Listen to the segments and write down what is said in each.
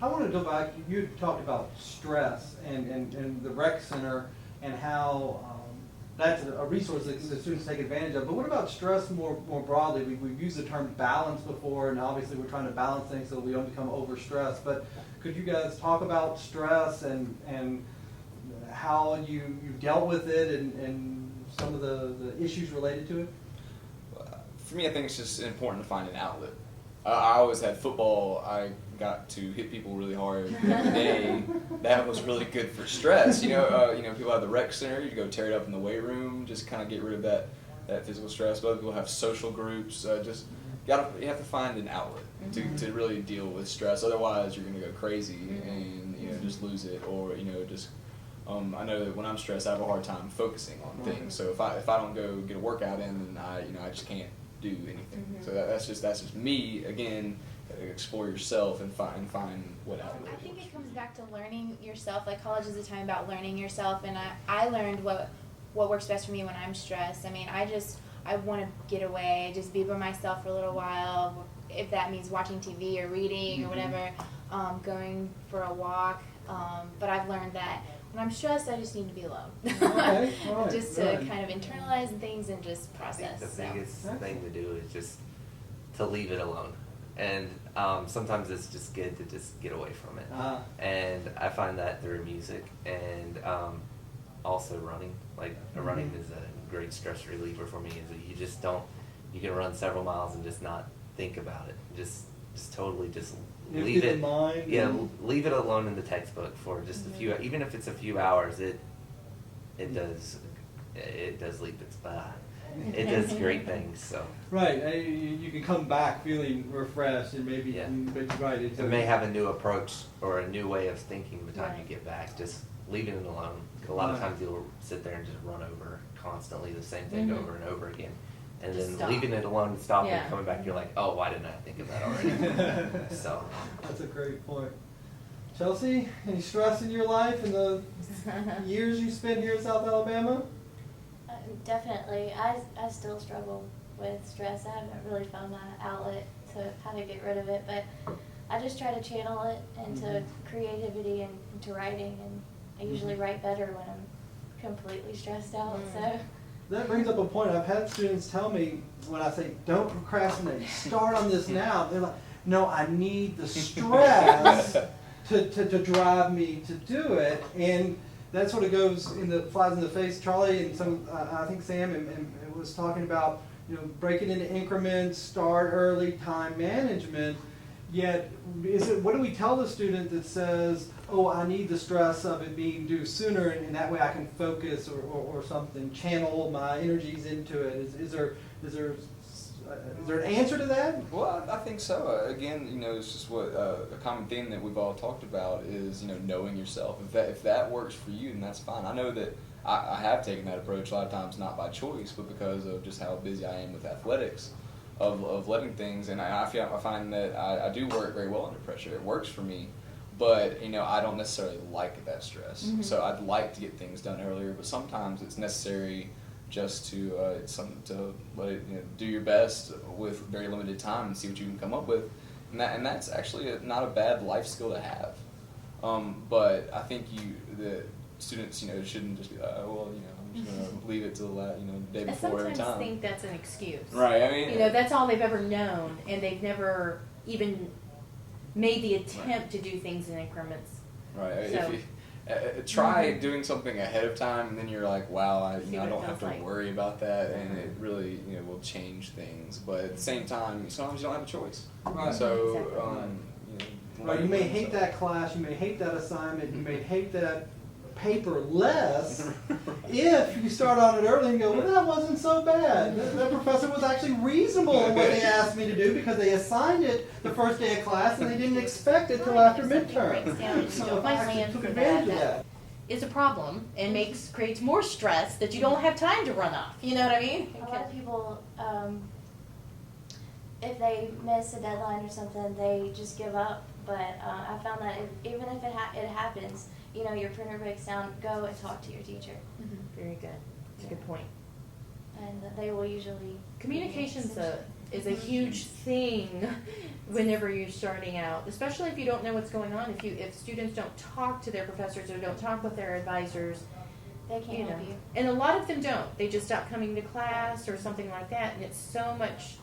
I want to go back. You talked about stress and the rec center and how that's a resource that the students take advantage of. But what about stress more broadly? We've used the term balance before, and obviously we're trying to balance things so we don't become overstressed. But could you guys talk about stress and how you dealt with it and some of the issues related to it? For me, I think it's just important to find an outlet. I always had football. I got to hit people really hard every day. That was really good for stress. People have the rec center. You go tear it up in the weight room, just kind of get rid of that physical stress. But other people have social groups. You have to find an outlet to really deal with stress. Otherwise, you're going to go crazy and just lose it, or just. I know that when I'm stressed, I have a hard time focusing on things. So if I don't go get a workout in, then I just can't do anything. So that's just me again. Explore yourself and find what outlet. I think it comes back to learning yourself. Like, college is a time about learning yourself, and I learned what works best for me when I'm stressed. I mean, I want to get away, just be by myself for a little while, if that means watching TV or reading or whatever, going for a walk. But I've learned that when I'm stressed, I just need to be alone. Okay. Right. Just to kind of internalize things and just process. I think the biggest thing to do is just to leave it alone. And sometimes it's just good to just get away from it. And I find that through music and also running. Like, running is a great stress reliever for me. Is that you can run several miles and just not think about it. Just totally just leave it. Mind. Yeah, leave it alone in the textbook for just a few. Even if it's a few hours, it does leave its. It does great things. So right, you can come back feeling refreshed and maybe right. It may have a new approach or a new way of thinking by the time you get back. Just leaving it alone. A lot of times you'll sit there and just run over constantly the same thing over and over again, and Just then leaving it alone and stopping and coming back, you're like, oh, why didn't I think of that already? So that's a great point. Chelsea, any stress in your life in the years you spent here in South Alabama? Definitely. I still struggle with stress. I haven't really found my outlet to how to get rid of it, but I just try to channel it into creativity and into writing, and I usually write better when I'm completely stressed out. So that brings up a point. I've had students tell me when I say, don't procrastinate, start on this now. They're like, no, I need the stress to drive me to do it. And that sort of flies in the face. Charlie and I think Sam and was talking about, breaking into increments, start early, time management. Yet, what do we tell the student that says, oh, I need the stress of it being due sooner, and that way I can focus or something, channel my energies into it? Is there an answer to that? Well, I think so. Again, it's just what a common theme that we've all talked about is, knowing yourself. If that works for you, then that's fine. I know that I have taken that approach a lot of times, not by choice, but because of just how busy I am with athletics, of letting things. And I find that I do work very well under pressure. It works for me, but I don't necessarily like that stress. So I'd like to get things done earlier, but sometimes it's necessary just to let it, do your best with very limited time and see what you can come up with, and that's actually not a bad life skill to have. But I think the students shouldn't just be I'm just gonna leave it till the day before every time. I sometimes think that's an excuse. Right. I mean, that's all they've ever known, and they've never even made the attempt to do things in increments. Right. So, if you try doing something ahead of time, and then you're like, wow, I don't have to worry about that, and it really will change things. But at the same time, sometimes you don't have a choice. Right. So right. You may hate that class, you may hate that assignment, you may hate that paperless if you start on it early and go, well, that wasn't so bad. That professor was actually reasonable in what they asked me to do because they assigned it the first day of class and they didn't expect it till after midterm. So if I actually took advantage of that. Is a problem and creates more stress that you don't have time to run off. You know what I mean? A lot of people, if they miss a deadline or something, they just give up. But I found that even if it happens, you know, your printer breaks down, go and talk to your teacher, Very good. That's a good point. and they will usually. Communication's is a huge thing whenever you're starting out, especially if you don't know what's going on. If students don't talk to their professors or don't talk with their advisors, They can't you know. help you. And a lot of them don't. They just stop coming to class or something like that, and it's so much.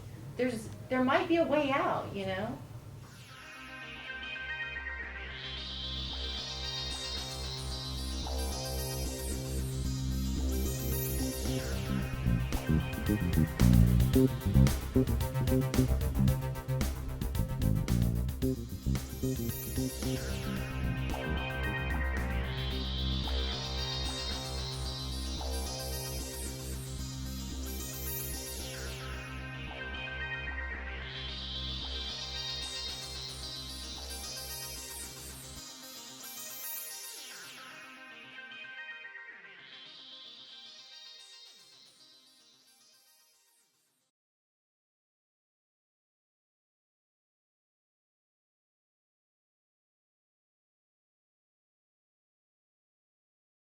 There might be a way out, you know.